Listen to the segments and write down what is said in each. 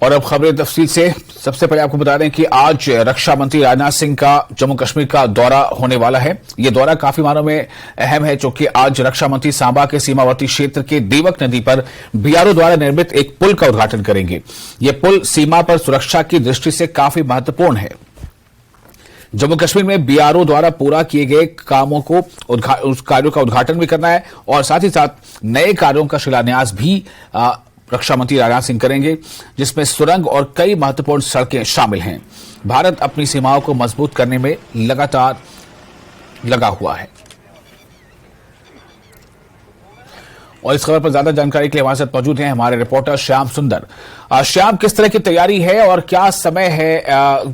और अब खबरें तफसील से। सबसे पहले आपको बता दें कि आज रक्षा मंत्री राजनाथ सिंह का जम्मू कश्मीर का दौरा होने वाला है। यह दौरा काफी मायनों में अहम है, क्योंकि आज रक्षा मंत्री सांबा के सीमावर्ती क्षेत्र के देवक नदी पर बीआरओ द्वारा निर्मित एक पुल का उद्घाटन करेंगे। यह पुल सीमा पर सुरक्षा की दृष्टि से काफी महत्वपूर्ण है। जम्मू कश्मीर में बीआरओ द्वारा पूरा किए गए कामों को उस कार्यों का उद्घाटन भी करना है और साथ ही साथ नए कार्यों का शिलान्यास भी रक्षा मंत्री राजनाथ सिंह करेंगे, जिसमें सुरंग और कई महत्वपूर्ण सड़कें शामिल हैं। भारत अपनी सीमाओं को मजबूत करने में लगातार लगा हुआ है। और इस खबर पर ज्यादा जानकारी के लिए हमारे साथ मौजूद हैं हमारे रिपोर्टर श्याम सुंदर। श्याम, किस तरह की तैयारी है और क्या समय है,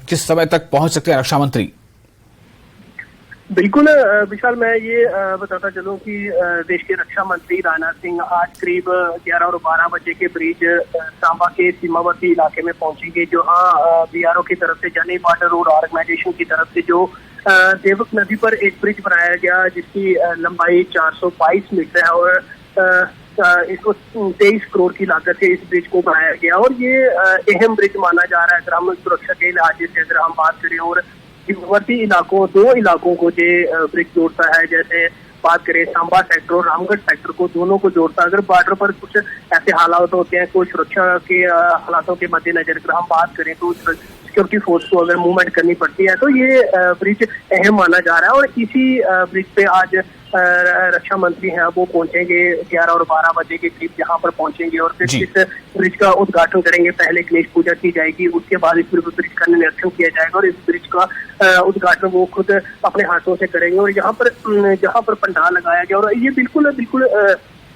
किस समय तक पहुंच सकते हैं रक्षा मंत्री? बिल्कुल विशाल, मैं ये बताता चलूं कि देश के रक्षा मंत्री राजनाथ सिंह आज करीब 11 और 12 बजे के बीच सांबा के सीमावर्ती इलाके में पहुंचेंगे, जहां बीआरओ की तरफ से यानी बॉर्डर रोड ऑर्गेनाइजेशन की तरफ से जो देवक नदी पर एक ब्रिज बनाया गया, जिसकी लंबाई 422 मीटर है और इसको 23 करोड़ की लागत से इस ब्रिज को बनाया गया। और ये अहम ब्रिज माना जा रहा है ग्रामीण सुरक्षा के लिहाज से अगर हम बात करें। और सीमावर्ती इलाकों, दो इलाकों को ये ब्रिज जोड़ता है। जैसे बात करें सांबा सेक्टर और रामगढ़ सेक्टर को, दोनों को जोड़ता है। अगर बॉर्डर पर कुछ ऐसे हालात होते हैं, कोई सुरक्षा के हालातों के मद्देनजर अगर हम बात करें तो सिक्योरिटी फोर्स को अगर मूवमेंट करनी पड़ती है, तो ये ब्रिज अहम माना जा रहा है। और इसी ब्रिज पे आज रक्षा मंत्री हैं वो पहुंचेंगे 11 और 12 बजे के करीब यहाँ पर पहुंचेंगे और फिर इस ब्रिज का उद्घाटन करेंगे। पहले गणेश पूजा की जाएगी, उसके बाद इस ब्रिज का निरीक्षण किया जाएगा और इस ब्रिज का उद्घाटन वो खुद अपने हाथों से करेंगे। और यहाँ पर जहाँ पर पंडाल लगाया गया, और ये बिल्कुल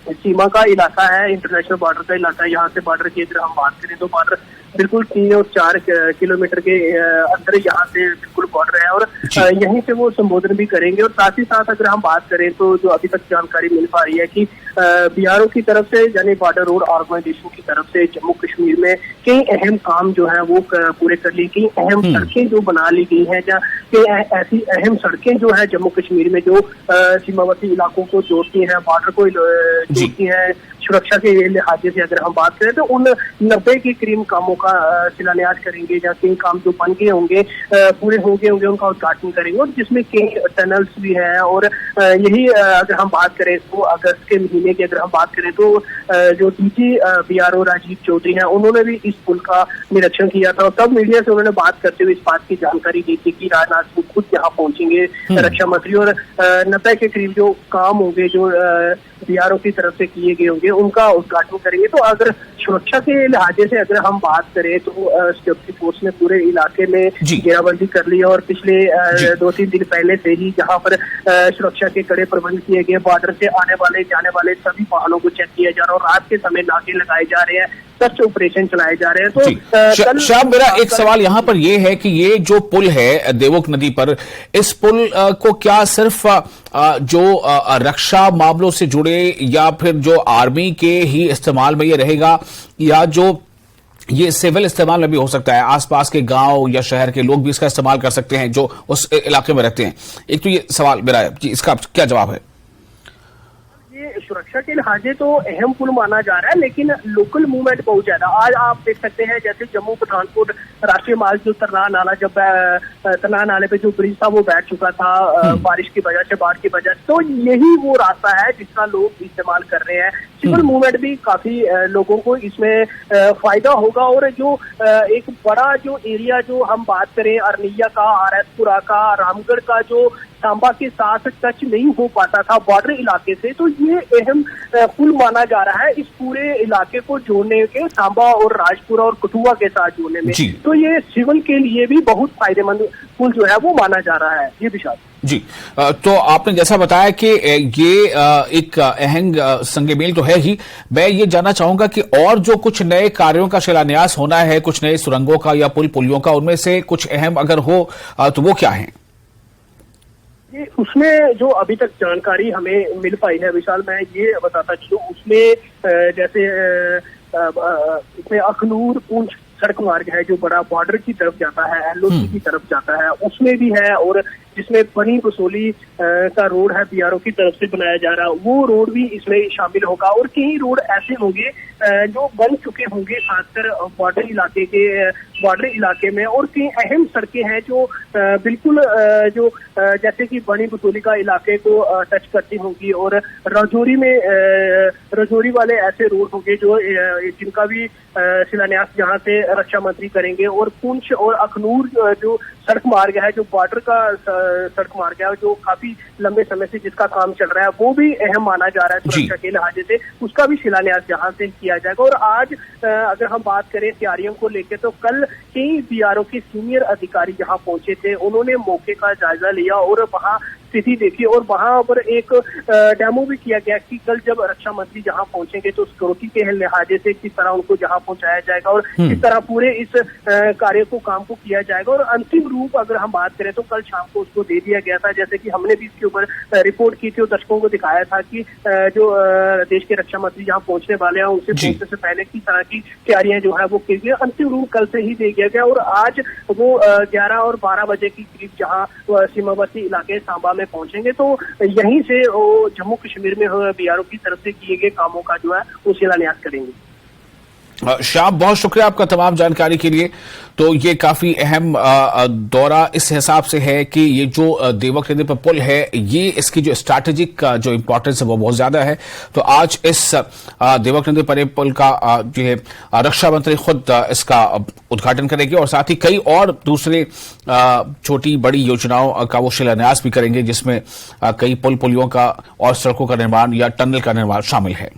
सीमा का इलाका है, इंटरनेशनल बॉर्डर का इलाका है। यहाँ से बॉर्डर की अगर हम बात करें तो बॉर्डर बिल्कुल 3 और 4 किलोमीटर के अंदर यहाँ से बिल्कुल बॉर्डर है और यहीं से वो संबोधन भी करेंगे। और साथ ही साथ अगर हम बात करें तो जो अभी तक जानकारी मिल पा रही है कि बीआरओ की तरफ से यानी बॉर्डर रोड ऑर्गेनाइजेशन की तरफ से जम्मू कश्मीर में कई अहम काम जो है वो पूरे कर ली, कई अहम सड़कें जो बना ली गई हैं, या कई ऐसी अहम सड़कें जो है जम्मू कश्मीर में जो सीमावर्ती इलाकों को जोड़ती हैं, बॉर्डर को जोड़ती हैं, सुरक्षा के लिहाज से अगर हम बात करें तो उन 90 के करीब कामों का शिलान्यास करेंगे, या कई काम जो बन गए होंगे, पूरे हो गए होंगे, उनका उद्घाटन करेंगे। और जिसमें कई टनल्स भी हैं। और यही अगर हम बात करें तो अगस्त के महीने की अगर हम बात करें तो जो डीजी बीआरओ राजीव चौधरी हैं, उन्होंने भी इस पुल का निरीक्षण किया था। और तब मीडिया से उन्होंने बात करते हुए इस बात की जानकारी दी थी कि राजनाथ सिंह खुद यहाँ पहुंचेंगे रक्षा मंत्री, और 90 के करीब जो काम होंगे जो बीआरओ की तरफ से किए गए होंगे उनका उद्घाटन करेंगे। तो अगर सुरक्षा के लिहाजे से अगर हम बात करें तो सिक्योरिटी फोर्स ने पूरे इलाके में घेराबंदी कर ली है और पिछले 2-3 दिन पहले से ही जहां पर सुरक्षा के कड़े प्रबंध किए गए, बॉर्डर से आने वाले जाने वाले सभी वाहनों को चेक किया जा रहा है और रात के समय नाके लगाए जा रहे हैं, सर्च ऑपरेशन चलाए जा रहे हैं। तो शाम, मेरा एक सवाल यहाँ पर यह है कि ये जो पुल है देवक नदी पर, इस पुल को क्या सिर्फ जो रक्षा मामलों से जुड़े या फिर जो आर्मी के ही इस्तेमाल में ये रहेगा, या जो ये सिविल इस्तेमाल में भी हो सकता है, आसपास के गांव या शहर के लोग भी इसका इस्तेमाल कर सकते हैं जो उस इलाके में रहते हैं? एक तो ये सवाल मेरा है कि इसका क्या जवाब है? सुरक्षा के लिहाजे तो अहम पुल माना जा रहा है, लेकिन लोकल मूवमेंट बहुत ज्यादा। आज आप देख सकते हैं जैसे जम्मू पठानकोट राष्ट्रीय मार्ग जो तरनाह नाला, जब तरनाह नाले पे जो ब्रिज था वो बैठ चुका था बारिश की वजह से, बाढ़ की वजह से, तो यही वो रास्ता है जिसका लोग इस्तेमाल कर रहे हैं। सिविल मूवमेंट भी काफी लोगों को इसमें फायदा होगा। और जो एक बड़ा जो एरिया जो हम बात करें अरनिया का, आरएसपुरा का, रामगढ़ का, जो सांबा के साथ टच नहीं हो पाता था बॉर्डर इलाके से, तो ये अहम पुल माना जा रहा है इस पूरे इलाके को जोड़ने के, सांबा और राजपुरा और कठुआ के साथ जोड़ने में। तो ये सिविल के लिए भी बहुत फायदेमंद पुल जो है वो माना जा रहा है। ये विशाल जी, तो आपने जैसा बताया कि ये एक अहम संग-मेल तो है ही। मैं ये जानना चाहूंगा कि और जो कुछ नए कार्यों का शिलान्यास होना है, कुछ नए सुरंगों का या पुलियों का, उनमें से कुछ अहम अगर हो तो वो क्या है? उसमें जो अभी तक जानकारी हमें मिल पाई है विशाल, मैं ये बताता चलूं, उसमें जैसे इसमें अखनूर पूंछ सड़क मार्ग है जो बड़ा बॉर्डर की तरफ जाता है, एलओसी की तरफ जाता है, उसमें भी है। और जिसमें बनी बसोली का रोड है बीआरओ की तरफ से बनाया जा रहा, वो रोड भी इसमें शामिल होगा। और कई रोड ऐसे होंगे जो बन चुके होंगे, खासकर बॉर्डर इलाके में, और कई अहम सड़कें हैं जो बिल्कुल जो जैसे कि बनी बसोली का इलाके को टच करती होंगी, और रजौरी वाले ऐसे रोड होंगे जो जिनका भी शिलान्यास जहां से रक्षा मंत्री करेंगे। और पुंछ और अखनूर जो सड़क मार्ग है, जो बॉर्डर का सड़क मार्ग है, जो काफी लंबे समय से जिसका काम चल रहा है, वो भी अहम माना जा रहा है सुरक्षा के लिहाजे से, उसका भी शिलान्यास जहां से किया जाएगा। और आज अगर हम बात करें तैयारियों को लेकर, तो कल कई बीआरओ के सीनियर अधिकारी जहां पहुंचे थे, उन्होंने मौके का जायजा लिया और वहां स्थिति देखी, और वहां पर एक डेमो भी किया गया कि कल जब रक्षा मंत्री जहां पहुंचेंगे तो सिक्योरिटी के लिहाजे से किस तरह उनको जहां पहुंचाया जाएगा और किस तरह पूरे इस कार्य को काम को किया जाएगा। और अंतिम रूप अगर हम बात करें तो कल शाम को उसको दे दिया गया था, जैसे कि हमने भी इसके ऊपर रिपोर्ट की थी और दर्शकों को दिखाया था कि जो देश के रक्षा मंत्री जहां पहुंचने वाले हैं उनसे पहुंचने से पहले किस तरह की तैयारियां जो है वो की गई। अंतिम रूप कल से ही दे दिया गया, और आज वो 11 और 12 बजे के करीब जहां सीमावर्ती इलाके सांबा में पहुंचेंगे, तो यहीं से वो जम्मू कश्मीर में बीआरओ की तरफ से किए गए कामों का जो है वो शिलान्यास करेंगे। श्याम, बहुत शुक्रिया आपका तमाम जानकारी के लिए। तो ये काफी अहम दौरा इस हिसाब से है कि ये जो देवक नदी पर पुल है, ये इसकी जो स्ट्रैटेजिक जो इंपॉर्टेंस है वो बहुत ज्यादा है। तो आज इस देवक नदी पर पुल का जो है रक्षा मंत्री खुद इसका उद्घाटन करेंगे, और साथ ही कई और दूसरे छोटी बड़ी योजनाओं का वो शिलान्यास भी करेंगे, जिसमें कई पुलियों का और सड़कों का निर्माण या टनल का निर्माण शामिल है।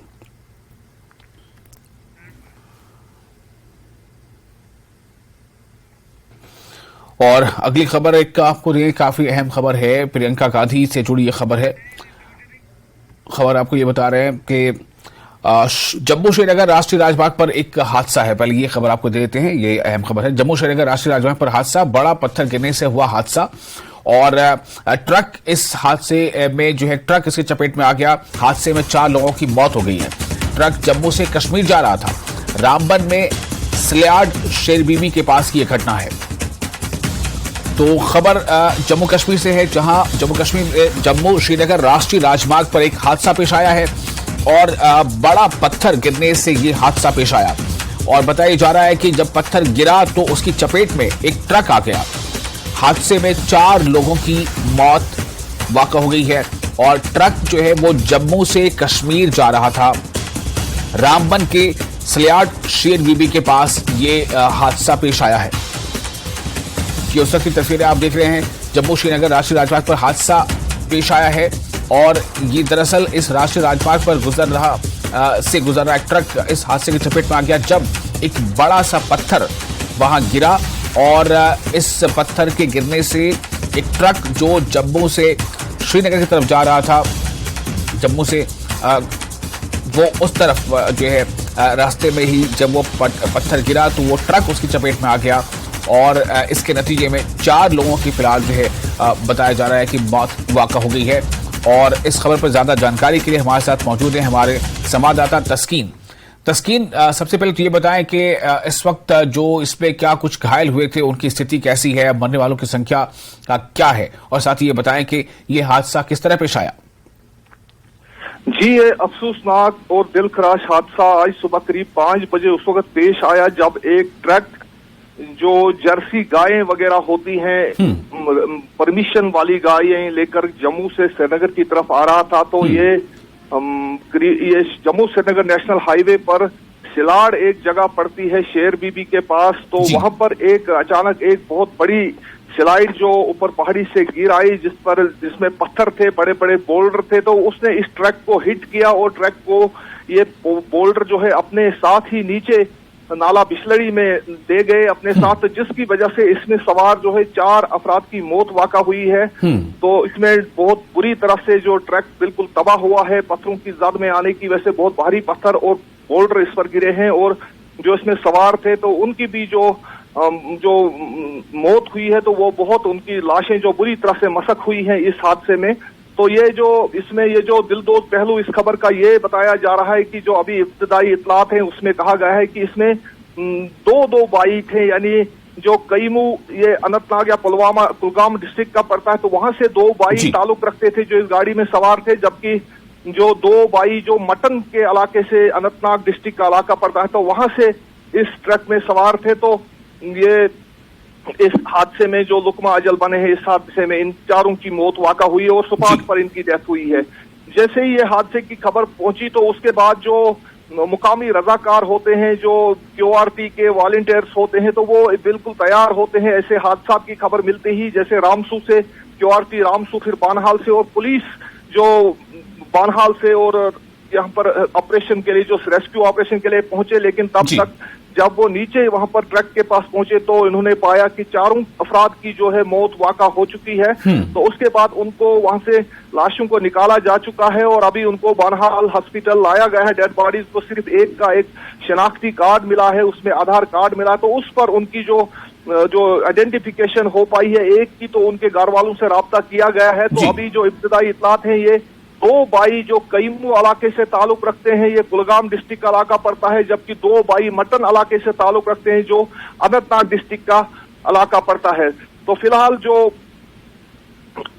और अगली खबर एक आपको ये काफी अहम खबर है, प्रियंका गांधी से जुड़ी ये खबर है। खबर आपको ये बता रहे हैं कि जम्मू श्रीनगर राष्ट्रीय राजमार्ग पर एक हादसा है। पहले ये खबर आपको दे देते हैं, ये अहम खबर है। जम्मू श्रीनगर राष्ट्रीय राजमार्ग पर हादसा, बड़ा पत्थर गिरने से हुआ हादसा, और ट्रक इस हादसे में जो है ट्रक इसकी चपेट में आ गया। हादसे में 4 लोगों की मौत हो गई है। ट्रक जम्मू से कश्मीर जा रहा था। रामबन में स्ल्याड शेरबीबी के पास की यह घटना है। तो खबर जम्मू कश्मीर से है, जहां जम्मू श्रीनगर राष्ट्रीय राजमार्ग पर एक हादसा पेश आया है, और बड़ा पत्थर गिरने से ये हादसा पेश आया। और बताया जा रहा है कि जब पत्थर गिरा तो उसकी चपेट में एक ट्रक आ गया। हादसे में 4 लोगों की मौत वाक़ा हो गई है, और ट्रक जो है वो जम्मू से कश्मीर जा रहा था। रामबन के स्ल्याड शेरबीबी के पास ये हादसा पेश आया है। ये उस वक्त की तस्वीरें आप देख रहे हैं। जम्मू श्रीनगर राष्ट्रीय राजमार्ग पर हादसा पेश आया है, और ये दरअसल इस राष्ट्रीय राजमार्ग पर गुजर रहा एक ट्रक इस हादसे की चपेट में आ गया, जब एक बड़ा सा पत्थर वहां गिरा। और इस पत्थर के गिरने से एक ट्रक जो जम्मू से श्रीनगर की तरफ जा रहा था, जम्मू से वो उस तरफ जो है रास्ते में ही जब वो पत्थर गिरा तो वो ट्रक उसकी चपेट में आ गया, और इसके नतीजे में 4 लोगों की फिलहाल जो है बताया जा रहा है कि मौत वाक़ा हो गई है। और इस खबर पर ज्यादा जानकारी के लिए हमारे साथ मौजूद हैं हमारे संवाददाता तस्कीन। सबसे पहले तो ये बताएं कि इस वक्त जो इसमें क्या कुछ घायल हुए थे, उनकी स्थिति कैसी है, मरने वालों की संख्या क्या है, और साथ ही ये बताएं कि ये हादसा किस तरह पेश आया। जी, ये अफसोसनाक और दिलखराश हादसा आज सुबह करीब 5 बजे उस वक्त पेश आया, जब एक ट्रक जो जर्सी गायें वगैरह होती हैं, परमिशन वाली गायें लेकर जम्मू से श्रीनगर की तरफ आ रहा था। तो ये जम्मू श्रीनगर नेशनल हाईवे पर सिलाड़ एक जगह पड़ती है शेरबीबी के पास। तो वहां पर अचानक एक बहुत बड़ी स्लाइड जो ऊपर पहाड़ी से गिर आई, जिसमें पत्थर थे, बड़े बड़े बोल्डर थे। तो उसने इस ट्रक को हिट किया, और ट्रक को ये बोल्डर जो है अपने साथ ही नीचे नाला बिस्लरी में दे गए अपने साथ, जिसकी वजह से इसमें सवार जो है 4 अफराद की मौत वाक़ा हुई है। तो इसमें बहुत बुरी तरह से जो ट्रक बिल्कुल तबाह हुआ है, पत्थरों की जद में आने की वजह से बहुत भारी पत्थर और बोल्डर इस पर गिरे हैं, और जो इसमें सवार थे तो उनकी भी जो मौत हुई है, तो वो बहुत उनकी लाशें जो बुरी तरह से मसक हुई हैं इस हादसे में। तो इसमें ये जो दिलदोज पहलू इस खबर का ये बताया जा रहा है कि जो अभी इब्तिदाई इतलात हैं उसमें कहा गया है कि इसमें 2 बाइक हैं, यानी जो कईमू ये अनंतनाग या पुलवामा कुलगाम डिस्ट्रिक्ट का पड़ता है, तो वहां से 2 भाई ताल्लुक रखते थे जो इस गाड़ी में सवार थे, जबकि जो 2 भाई जो मटन के इलाके से अनंतनाग डिस्ट्रिक्ट का इलाका पड़ता है, तो वहां से इस ट्रक में सवार थे। तो ये इस हादसे में जो लुकमा अजल बने हैं, इस हादसे में इन चारों की मौत वाक़ा हुई है और सुपात पर इनकी डेथ हुई है। जैसे ही ये हादसे की खबर पहुंची तो उसके बाद जो मुकामी रजाकार होते हैं, जो क्यूआरटी के वॉलंटियर्स होते हैं, तो वो बिल्कुल तैयार होते हैं ऐसे हादसा की खबर मिलते ही। जैसे रामसू से क्यूआरटी रामसू, फिर बानहाल से और पुलिस जो बानहाल से और यहाँ पर ऑपरेशन के लिए जो रेस्क्यू ऑपरेशन के लिए पहुंचे, लेकिन तब तक जब वो नीचे वहां पर ट्रक के पास पहुंचे तो इन्होंने पाया कि चारों अफराद की जो है मौत वाक़ा हो चुकी है। तो उसके बाद उनको वहां से लाशों को निकाला जा चुका है और अभी उनको बानहाल हॉस्पिटल लाया गया है। डेड बॉडीज को सिर्फ एक का एक शनाख्ती कार्ड मिला है, उसमें आधार कार्ड मिला, तो उस पर उनकी जो आइडेंटिफिकेशन हो पाई है एक की, तो उनके घर वालों से राब्ता किया गया है। तो अभी जो इब्तिदाई इत्तलात है, ये 2 भाई जो कईमू इलाके से ताल्लुक रखते हैं, ये कुलगाम डिस्ट्रिक्ट का इलाका पड़ता है, जबकि 2 भाई मटन इलाके से ताल्लुक रखते हैं जो अनंतनाग डिस्ट्रिक्ट का इलाका पड़ता है। तो फिलहाल जो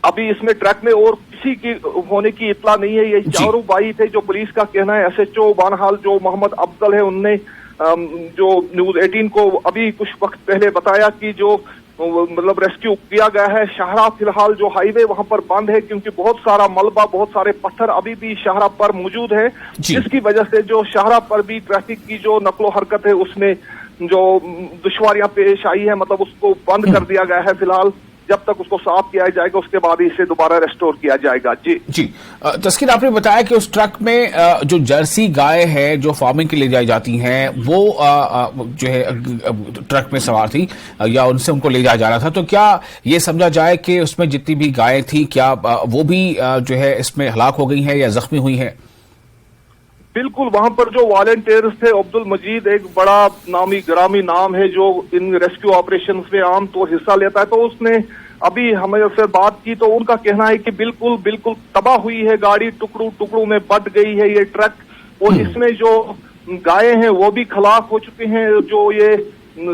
अभी इसमें ट्रक में और किसी की होने की इत्तला नहीं है। ये चारों भाई थे, जो पुलिस का कहना है। SHO बानहाल जो मोहम्मद अफजल है, उनने जो न्यूज 18 को अभी कुछ वक्त पहले बताया कि जो मतलब रेस्क्यू किया गया है। शाहरा फिलहाल जो हाईवे वहां पर बंद है, क्योंकि बहुत सारा मलबा, बहुत सारे पत्थर अभी भी शाहरा पर मौजूद है, जिसकी वजह से जो शाहरा पर भी ट्रैफिक की जो नकलो हरकत है उसमें जो दुश्वारियां पेश आई है, मतलब उसको बंद कर दिया गया है फिलहाल। जब तक उसको साफ किया जाएगा उसके बाद इसे दोबारा रेस्टोर किया जाएगा। जी तस्कीर, आपने बताया कि उस ट्रक में जो जर्सी गाय है जो फार्मिंग के लिए जाई जाती हैं, वो जो है ट्रक में सवार थी या उनसे उनको ले जाया जा रहा था। तो क्या ये समझा जाए कि उसमें जितनी भी गायें थी, क्या वो भी जो है इसमें हलाक हो गई हैं या जख्मी हुई हैं? बिल्कुल, वहां पर जो वॉलंटियर्स थे, अब्दुल मजीद एक बड़ा नामी ग्रामी नाम है जो इन रेस्क्यू ऑपरेशंस में आम तौर हिस्सा लेता है, तो उसने अभी हमें से बात की तो उनका कहना है कि बिल्कुल तबाह हुई है गाड़ी, टुकड़ों में बट गई है ये ट्रक, और इसमें जो गायें हैं वो भी हलाक हो चुके हैं। जो ये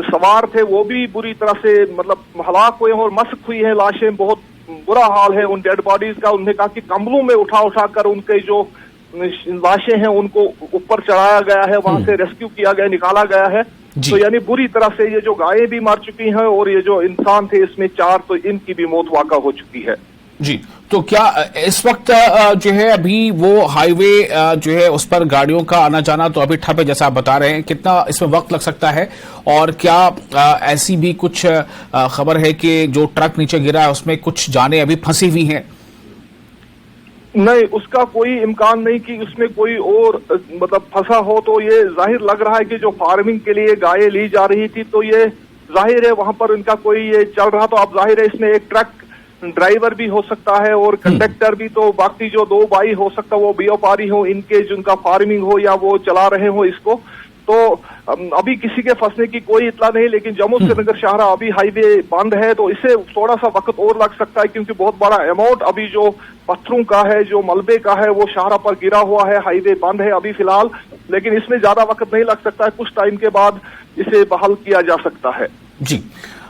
सवार थे वो भी बुरी तरह से मतलब हलाक हुए हैं और मस्क हुई है लाशें, बहुत बुरा हाल है उन डेड बॉडीज का। उन्होंने कहा कि कंबलों में उठा कर उनके जो लाशें हैं उनको ऊपर चढ़ाया गया है, वहां से रेस्क्यू किया गया, निकाला गया है। तो यानी बुरी तरह से ये जो गायें भी मर चुकी हैं और ये जो इंसान थे इसमें 4, तो इनकी भी मौत वाक़ा हो चुकी है। जी, तो क्या इस वक्त जो है अभी वो हाईवे जो है उस पर गाड़ियों का आना जाना तो अभी ठप है जैसा आप बता रहे हैं, कितना इसमें वक्त लग सकता है? और क्या ऐसी भी कुछ खबर है कि जो ट्रक नीचे गिरा है उसमें कुछ जानें अभी फंसी हुई हैं? नहीं, उसका कोई इम्कान नहीं कि उसमें कोई और मतलब फंसा हो। तो ये जाहिर लग रहा है कि जो फार्मिंग के लिए गायें ली जा रही थी, तो ये जाहिर है वहां पर इनका कोई ये चल रहा, तो अब जाहिर है इसमें एक ट्रक ड्राइवर भी हो सकता है और कंडक्टर भी, तो बाकी जो 2 भाई हो सकता है वो व्यापारी हो, इनके जिनका फार्मिंग हो या वो चला रहे हो इसको। तो अभी किसी के फंसने की कोई इत्तला नहीं, लेकिन जम्मू श्रीनगर शाहरा अभी हाईवे बंद है, तो इसे थोड़ा सा वक्त और लग सकता है, क्योंकि बहुत बड़ा अमाउंट अभी जो पत्थरों का है, जो मलबे का है, वो शाहरा पर गिरा हुआ है। हाईवे बंद है अभी फिलहाल, लेकिन इसमें ज्यादा वक्त नहीं लग सकता है, कुछ टाइम के बाद इसे बहाल किया जा सकता है। जी,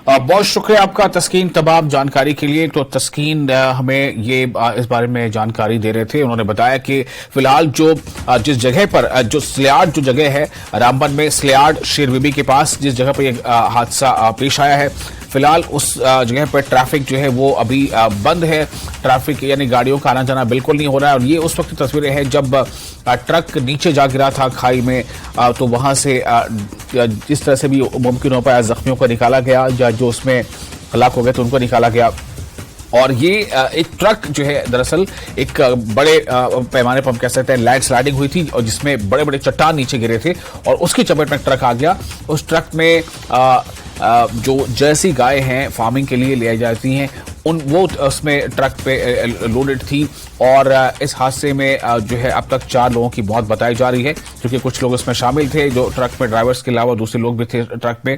बहुत शुक्रिया आपका तस्कीन तमाम जानकारी के लिए। तो तस्कीन हमें ये इस बारे में जानकारी दे रहे थे। उन्होंने बताया कि फिलहाल जो जिस जगह पर जो स्लियार्ड जो जगह है रामबन में, स्लियार्ड शेर बीबी के पास जिस जगह पर यह हादसा पेश आया है, फिलहाल उस जगह पर ट्रैफिक जो है वो अभी बंद है। ट्रैफिक यानी गाड़ियों का आना जाना बिल्कुल नहीं हो रहा है। और ये उस वक्त की तस्वीरें हैं जब ट्रक नीचे जा गिरा था खाई में, तो वहां से जिस तरह से भी मुमकिन हो पाया जख्मियों को निकाला गया, जो उसमें हलाक हो गए तो उनको निकाला गया। और ये एक ट्रक जो है दरअसल एक बड़े पैमाने पर हम कह सकते हैं लैंड स्लाइडिंग हुई थी, और जिसमें बड़े बड़े चट्टान नीचे गिरे थे और उसकी चपेट में ट्रक आ गया। उस ट्रक में जो जर्सी गाय हैं फार्मिंग के लिए ले जाती हैं, वो उसमें ट्रक पे लोडेड थी। और इस हादसे में जो है अब तक 4 लोगों की मौत बताई जा रही है, क्योंकि कुछ लोग इसमें शामिल थे जो ट्रक में, ड्राइवर्स के अलावा दूसरे लोग भी थे ट्रक में।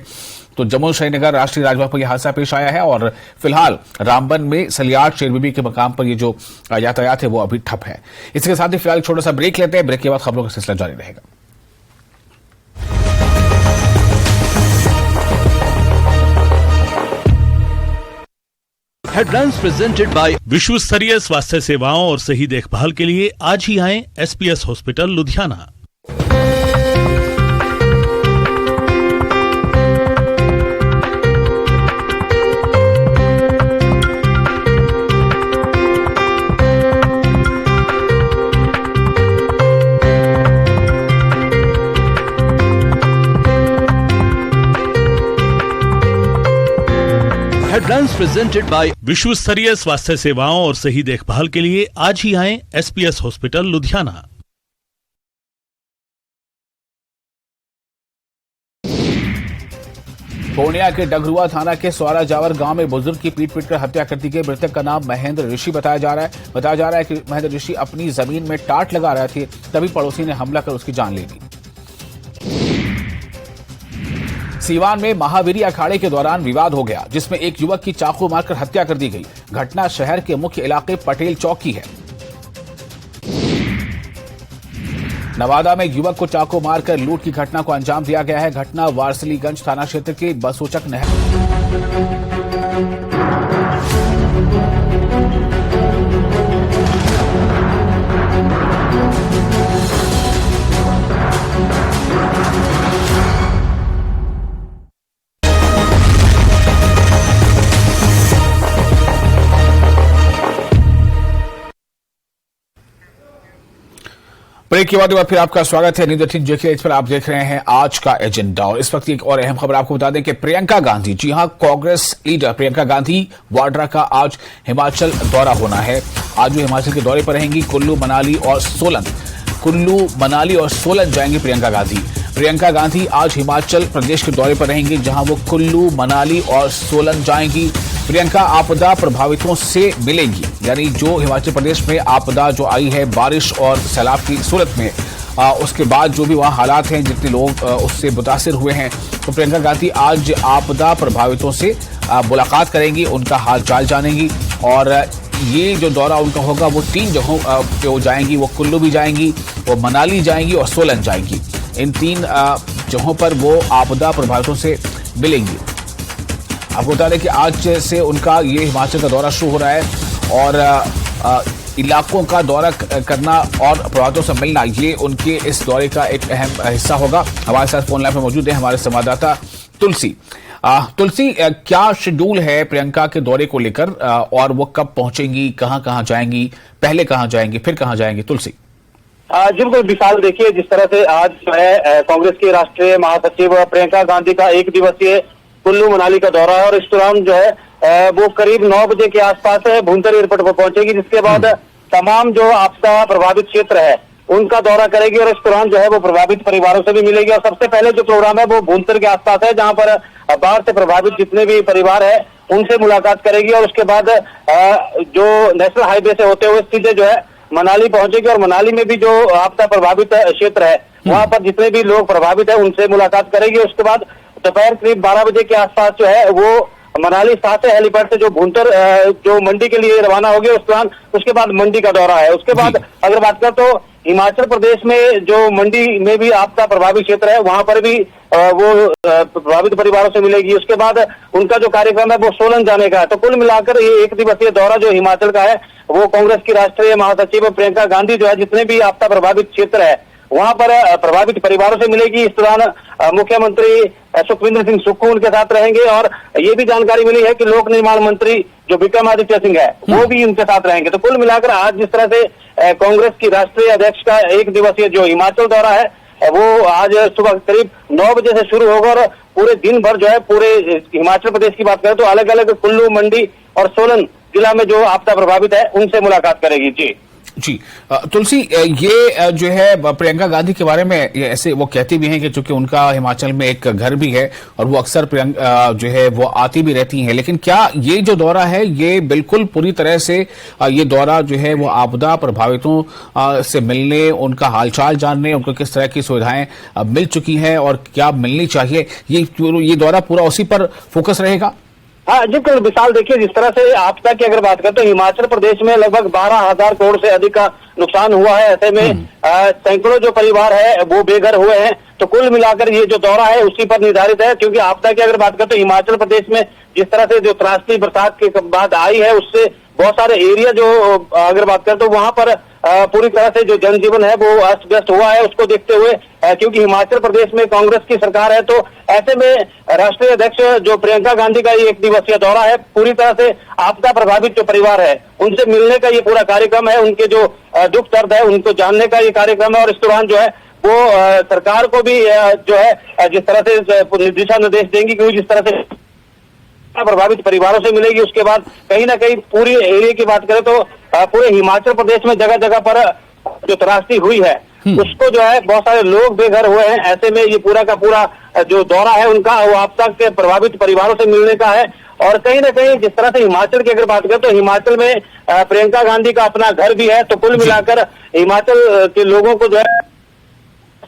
तो जम्मू श्रीनगर राष्ट्रीय राजमार्ग पर यह हादसा पेश आया है और फिलहाल रामबन में स्लियार्ड शेर बीबी के मकाम पर ये जो यातायात है वो अभी ठप है। इसके साथ ही फिलहाल छोटा सा ब्रेक लेते हैं, ब्रेक के बाद खबरों का सिलसिला जारी रहेगा। हेडलाइंस प्रेजेंटेड बाय विश्व स्तरीय स्वास्थ्य सेवाओं और सही देखभाल के लिए आज ही आएं SPS hospital Ludhiana. Headlines presented by विश्व स्तरीय स्वास्थ्य सेवाओं और सही देखभाल के लिए आज ही आएं SPS हॉस्पिटल लुधियाना। पूर्णिया के डगरुआ थाना के सौरा जावर गांव में बुजुर्ग की पीट पीटकर हत्या कर दी गई। मृतक का नाम महेंद्र ऋषि बताया जा रहा है कि महेंद्र ऋषि अपनी जमीन में टाट लगा रहे थे, तभी पड़ोसी ने हमला कर उसकी जान ले ली। सीवान में महावीरी अखाड़े के दौरान विवाद हो गया, जिसमें एक युवक की चाकू मारकर हत्या कर दी गई। घटना शहर के मुख्य इलाके पटेल चौक की है। नवादा में युवक को चाकू मारकर लूट की घटना को अंजाम दिया गया है। घटना वारसलीगंज थाना क्षेत्र के बसोचक नहर। ब्रेक के बाद फिर आपका स्वागत है। न्यूज 18 JK पर आप देख रहे हैं आज का एजेंडा। और इस वक्त एक और अहम खबर आपको बता दें कि प्रियंका गांधी, जी हां, कांग्रेस लीडर प्रियंका गांधी वाड्रा का आज हिमाचल दौरा होना है। आज वो हिमाचल के दौरे पर रहेंगी। कुल्लू, मनाली और सोलन जाएंगी प्रियंका गांधी। प्रियंका गांधी आज हिमाचल प्रदेश के दौरे पर रहेंगी, जहां वो कुल्लू, मनाली और सोलन जाएंगी। प्रियंका आपदा प्रभावितों से मिलेंगी, यानी जो हिमाचल प्रदेश में आपदा जो आई है बारिश और सैलाब की सूरत में, उसके बाद जो भी वहाँ हालात हैं, जितने लोग उससे मुतासिर हुए हैं, तो प्रियंका गांधी आज आपदा प्रभावितों से मुलाकात करेंगी, उनका हाल चाल जानेंगी। और ये जो दौरा उनका होगा वो 3 जगहों पे वो जाएंगी। वो कुल्लू भी जाएंगी, वो मनाली जाएंगी और सोलन जाएंगी। इन 3 जगहों पर वो आपदा प्रभावितों से मिलेंगी। आपको बता दें कि आज से उनका ये हिमाचल का दौरा शुरू हो रहा है और इलाकों का दौरा करना और प्रभावितों से मिलना, ये उनके इस दौरे का एक अहम हिस्सा होगा। हमारे साथ फोन लाइन पर मौजूद है हमारे संवाददाता तुलसी। तुलसी, क्या शेड्यूल है प्रियंका के दौरे को लेकर और वो कब पहुंचेंगी, कहां जाएंगी, पहले कहां जाएंगी, फिर कहां जाएंगी? तुलसी जी बिल्कुल विशाल, देखिए जिस तरह से आज जो है कांग्रेस की राष्ट्रीय महासचिव प्रियंका गांधी का 1 दिवसीय कुल्लू मनाली का दौरा है और इस दौरान जो है वो करीब 9 बजे के आसपास भुंतर एयरपोर्ट पर पहुंचेगी, जिसके बाद तमाम जो आपदा प्रभावित क्षेत्र है उनका दौरा करेगी और इस दौरान जो है वो प्रभावित परिवारों से भी मिलेगी। और सबसे पहले जो प्रोग्राम है वो भुंतर के आसपास है, जहां पर बाढ़ से प्रभावित जितने भी परिवार है उनसे मुलाकात करेगी। और उसके बाद जो नेशनल हाईवे से होते हुए सीधे जो है मनाली पहुंचेगी और मनाली में भी जो आपदा प्रभावित क्षेत्र है वहां पर जितने भी लोग प्रभावित है उनसे मुलाकात करेगी। उसके बाद दोपहर करीब 12 बजे के आसपास जो है वो मनाली सासे हेलीपैड से जो भुंतर जो मंडी के लिए रवाना होगी उस दौरान, उसके बाद मंडी का दौरा है। उसके बाद अगर बात करें तो हिमाचल प्रदेश में जो मंडी में भी आपदा प्रभावित क्षेत्र है वहां पर भी वो प्रभावित परिवारों से मिलेगी। उसके बाद उनका जो कार्यक्रम है वो सोलन जाने का है। तो कुल मिलाकर ये 1 दिवसीय दौरा जो हिमाचल का है वो कांग्रेस की राष्ट्रीय महासचिव प्रियंका गांधी जो है जितने भी आपदा प्रभावित क्षेत्र है वहां पर प्रभावित परिवारों से मिलेगी। इस दौरान मुख्यमंत्री सुखविंदर सिंह सुक्खू उनके साथ रहेंगे और ये भी जानकारी मिली है कि लोक निर्माण मंत्री जो विक्रमादित्य सिंह है वो भी उनके साथ रहेंगे। तो कुल मिलाकर आज जिस तरह से कांग्रेस की राष्ट्रीय अध्यक्ष का 1 दिवसीय जो हिमाचल दौरा है वो आज सुबह करीब 9 बजे से शुरू होगा और पूरे दिन भर जो है पूरे हिमाचल प्रदेश की बात करें तो अलग अलग कुल्लू, मंडी और सोलन जिला में जो आपदा प्रभावित है उनसे मुलाकात करेगी। जी तुलसी, ये जो है प्रियंका गांधी के बारे में ऐसे वो कहती भी हैं कि चूंकि उनका हिमाचल में एक घर भी है और वो अक्सर प्रियंका जो है वो आती भी रहती हैं, लेकिन क्या ये जो दौरा है ये बिल्कुल पूरी तरह से ये दौरा जो है वो आपदा प्रभावितों से मिलने, उनका हालचाल जानने, उनको किस तरह की सुविधाएं मिल चुकी हैं और क्या मिलनी चाहिए, ये दौरा पूरा उसी पर फोकस रहेगा? हाँ जी बिल्कुल विशाल, देखिए जिस तरह से आपदा की अगर बात करें तो हिमाचल प्रदेश में लगभग 12,000 करोड़ से अधिक का नुकसान हुआ है। ऐसे में सैकड़ों जो परिवार है वो बेघर हुए हैं। तो कुल मिलाकर ये जो दौरा है उसी पर निर्धारित है, क्योंकि आपदा की अगर बात करें तो हिमाचल प्रदेश में जिस तरह से जो त्रासदी बरसात के बाद आई है उससे बहुत सारे एरिया जो अगर बात करें तो वहां पर पूरी तरह से जो जनजीवन है वो अस्त व्यस्त हुआ है। उसको देखते हुए क्योंकि हिमाचल प्रदेश में कांग्रेस की सरकार है, तो ऐसे में राष्ट्रीय अध्यक्ष जो प्रियंका गांधी का ये 1 दिवसीय दौरा है, पूरी तरह से आपदा प्रभावित जो परिवार है उनसे मिलने का ये पूरा कार्यक्रम है, उनके जो दुख दर्द है उनको जानने का ये कार्यक्रम है। और इस दौरान जो है वो सरकार को भी जो है जिस तरह से दिशा निर्देश देंगी, क्योंकि जिस तरह से प्रभावित परिवारों से मिलेगी, उसके बाद कहीं ना कहीं पूरी एरिया की बात करें तो पूरे हिमाचल प्रदेश में जगह जगह पर जो त्रासदी हुई है उसको जो है बहुत सारे लोग बेघर हुए हैं। ऐसे में ये पूरा का पूरा जो दौरा है उनका वो आपदा के प्रभावित परिवारों से मिलने का है। और कहीं ना कहीं जिस तरह से हिमाचल की अगर बात करें तो हिमाचल में प्रियंका गांधी का अपना घर भी है, तो कुल मिलाकर हिमाचल के लोगों को जो है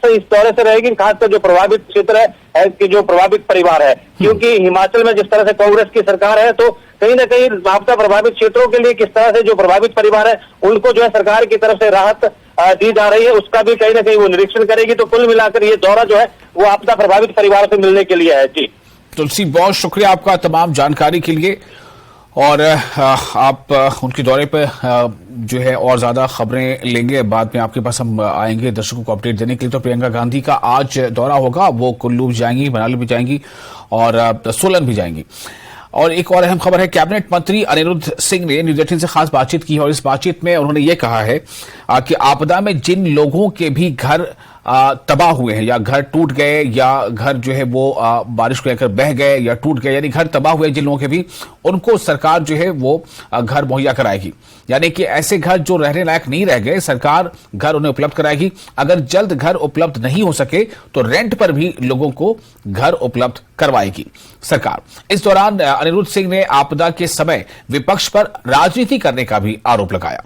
इस दौरे से रहेगी, खासकर जो प्रभावित क्षेत्र है कि जो प्रभावित परिवार है, क्योंकि हिमाचल में जिस तरह से कांग्रेस की सरकार है तो कहीं ना कहीं आपदा प्रभावित क्षेत्रों के लिए किस तरह से जो प्रभावित परिवार है उनको जो है सरकार की तरफ से राहत दी जा रही है, उसका भी कहीं ना कहीं वो निरीक्षण करेगी। तो कुल मिलाकर ये दौरा जो है वो आपदा प्रभावित परिवारों से मिलने के लिए है। जी तुलसी, बहुत शुक्रिया आपका तमाम जानकारी के लिए। और आप उनके दौरे पे जो है और ज्यादा खबरें लेंगे, बाद में आपके पास हम आएंगे दर्शकों को अपडेट देने के लिए। तो प्रियंका गांधी का आज दौरा होगा, वो कुल्लू भी जाएंगी, मनाली भी जाएंगी और सोलन भी जाएंगी। और एक और अहम खबर है, कैबिनेट मंत्री अनिरुद्ध सिंह ने न्यूज 18 से खास बातचीत की और इस बातचीत में उन्होंने ये कहा है कि आपदा में जिन लोगों के भी घर तबाह हुए हैं या घर टूट गए या घर जो है वो बारिश को लेकर बह गए या टूट गए, यानी घर तबाह हुए जिन लोगों के भी, उनको सरकार जो है वो घर मुहैया कराएगी। यानी कि ऐसे घर जो रहने लायक नहीं रह गए, सरकार घर उन्हें उपलब्ध कराएगी। अगर जल्द घर उपलब्ध नहीं हो सके तो रेंट पर भी लोगों को घर उपलब्ध करवाएगी सरकार। इस दौरान अनिरुद्ध सिंह ने आपदा के समय विपक्ष पर राजनीति करने का भी आरोप लगाया।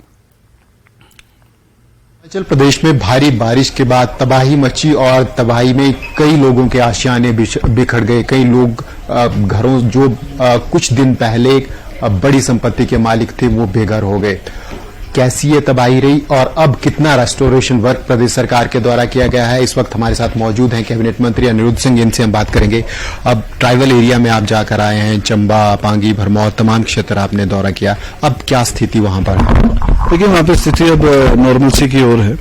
हिमाचल प्रदेश में भारी बारिश के बाद तबाही मची और तबाही में कई लोगों के आशियाने बिखर गए। कई लोग घरों जो कुछ दिन पहले बड़ी संपत्ति के मालिक थे वो बेघर हो गए। कैसी ये तबाही रही और अब कितना रेस्टोरेशन वर्क प्रदेश सरकार के द्वारा किया गया है, इस वक्त हमारे साथ मौजूद हैं कैबिनेट मंत्री अनिरुद्ध सिंह, इनसे हम बात करेंगे। अब ट्राइबल एरिया में आप जाकर आए हैं, चंबा, पांगी, भरमौर, तमाम क्षेत्र आपने दौरा किया, अब क्या स्थिति वहां पर? देखिए वहां पे स्थिति अब नॉर्मलसी की ओर है,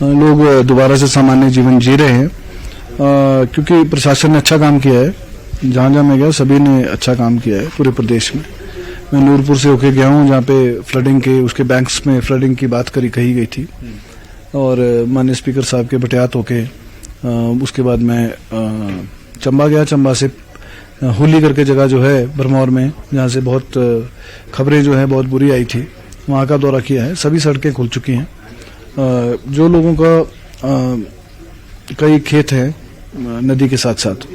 लोग दोबारा से सामान्य जीवन जी रहे हैं क्योंकि प्रशासन ने अच्छा काम किया है। जहां जहां मैं गया सभी ने अच्छा काम किया है पूरे प्रदेश में। मैं नूरपुर से होके गया हूं जहां पे फ्लडिंग के उसके बैंक्स में फ्लडिंग की बात कही गई थी और माननीय स्पीकर साहब के बटियात होके उसके बाद मैं चंबा गया। चंबा से होली करके जगह जो है भरमौर में, जहां से बहुत खबरें जो है बहुत बुरी आई थी, वहां का दौरा किया है। सभी सड़कें खुल चुकी हैं। जो लोगों का कई खेत हैं नदी के साथ साथ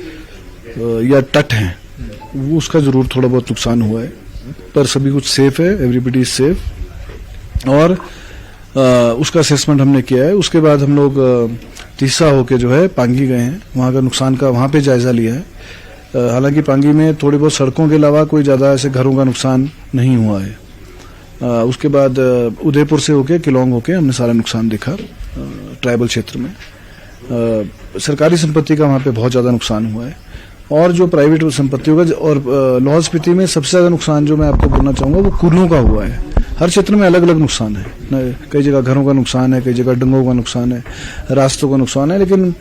या तट हैं, उसका जरूर थोड़ा बहुत नुकसान हुआ है, पर सभी कुछ सेफ है, एवरीबडी इज सेफ। और उसका असेसमेंट हमने किया है। उसके बाद हम लोग तीसरा होके जो है पांगी गए हैं, वहां का नुकसान का वहां पे जायजा लिया है। हालांकि पांगी में थोड़ी बहुत सड़कों के अलावा कोई ज्यादा ऐसे घरों का नुकसान नहीं हुआ है। उसके बाद उदयपुर से होके किलोंग होके हमने सारा नुकसान देखा ट्राइबल क्षेत्र में। सरकारी संपत्ति का वहां पे बहुत ज्यादा नुकसान हुआ है और जो प्राइवेट संपत्तियों का। और लाहौल स्पीति में सबसे ज्यादा नुकसान जो मैं आपको बोलना चाहूंगा वो कुल्लू का हुआ है। हर क्षेत्र में अलग अलग नुकसान है, कई जगह घरों का नुकसान है, कई जगह डंगों का नुकसान है, रास्तों का नुकसान है, लेकिन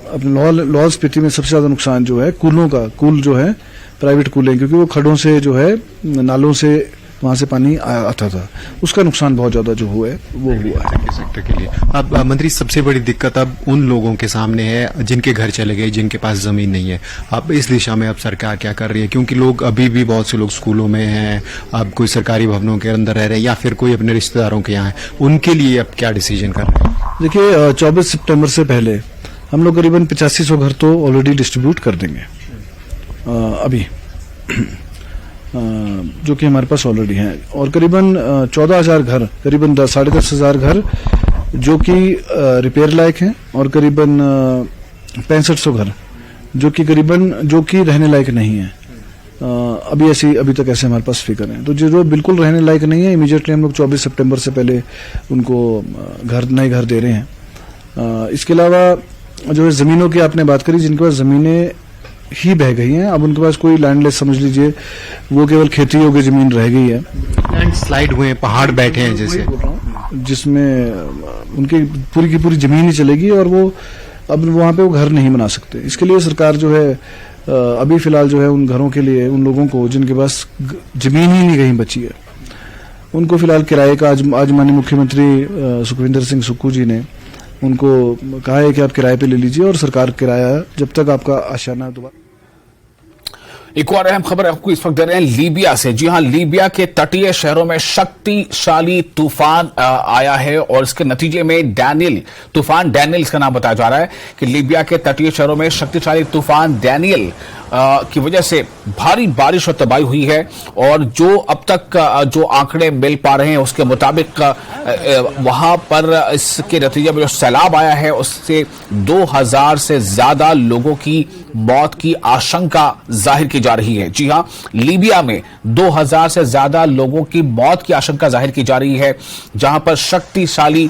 अपने लाहौल स्पीति में सबसे ज्यादा नुकसान जो है कुलों का, कुल जो है प्राइवेट कूल है, क्योंकि वो खड्डों से जो है नालों से वहां से पानी आता था, उसका नुकसान बहुत ज्यादा जो हुआ है वो हुआ है सेक्टर के लिए। अब मंत्री, सबसे बड़ी दिक्कत अब उन लोगों के सामने है जिनके घर चले गए, जिनके पास जमीन नहीं है। अब इस दिशा में अब सरकार क्या कर रही है, क्योंकि लोग अभी भी बहुत से लोग स्कूलों में हैं, अब कोई सरकारी भवनों के अंदर रह रहे हैं या फिर कोई अपने रिश्तेदारों के यहाँ है, उनके लिए अब क्या डिसीजन कर रहे हैं? देखिए 24 सितंबर से पहले हम लोग करीबन 8500 घर तो ऑलरेडी डिस्ट्रीब्यूट कर देंगे अभी जो कि हमारे पास ऑलरेडी हैं, और करीबन 14,000 घर, करीबन 10,500 घर जो कि रिपेयर लायक हैं, और करीबन 6500 घर जो कि रहने लायक नहीं है। अभी तक ऐसे हमारे पास फिगर हैं। तो जो बिल्कुल रहने लायक नहीं है, इमीडिएटली हम लोग 24 सितंबर से पहले उनको नए घर दे रहे हैं। इसके अलावा जो है जमीनों की आपने बात करी, जिनके पास जमीनें ही बह गई हैं, अब उनके पास कोई लैंडलेस समझ लीजिए, वो केवल खेती योग्य जमीन रह गई है। लैंड स्लाइड हुए, पहाड़ बैठे हैं जैसे, जिसमें उनकी पूरी की पूरी जमीन ही चलेगी और वो अब वहां पे वो घर नहीं बना सकते। इसके लिए सरकार जो है अभी फिलहाल जो है उन घरों के लिए, उन लोगों को जिनके पास जमीन ही नहीं कहीं बची है, उनको फिलहाल किराए का आज माननीय मुख्यमंत्री सुखविंदर सिंह सुक्खू जी ने उनको कहा है कि आप किराए पे ले लीजिए और सरकार किराया जब तक आपका आशियाना दोबारा। एक और अहम खबर आपको इस वक्त दे रहे हैं लीबिया से। जी हां, लीबिया के तटीय शहरों में शक्तिशाली तूफान आया है और इसके नतीजे में तूफान डैनियल इसका नाम बताया जा रहा है कि लीबिया के तटीय शहरों में शक्तिशाली तूफान डैनियल की वजह से भारी बारिश और तबाही हुई है। और जो अब तक जो आंकड़े मिल पा रहे हैं उसके मुताबिक वहां पर इसके नतीजे में जो सैलाब आया है उससे 2000 से ज्यादा लोगों की मौत की आशंका जाहिर की जा रही है। जी हां, लीबिया में 2000 से ज्यादा लोगों की मौत की आशंका जाहिर की जा रही है, जहां पर शक्तिशाली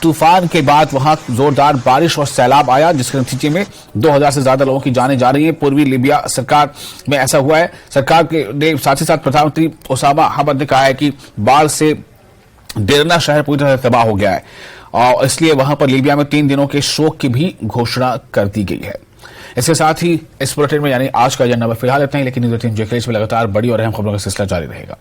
तूफान के बाद वहां जोरदार बारिश और सैलाब आया, जिसके नतीजे में 2000 से ज्यादा लोगों की जानें जा रही है। पूर्वी लीबिया सरकार में ऐसा हुआ है। सरकार के ने साथ ही साथ प्रधानमंत्री ओसामा हमद ने कहा है कि बाढ़ से डेरना शहर पूरी तरह से तबाह हो गया है और इसलिए वहां पर लीबिया में 3 दिनों के शोक की भी घोषणा कर दी गई है। इसके साथ ही इस बुलेटिन में यानी आज का एजेंडा में फिलहाल इतना ही, लेकिन न्यूज़ 18 में लगातार बड़ी और अहम खबरों का सिलसिला जारी रहेगा।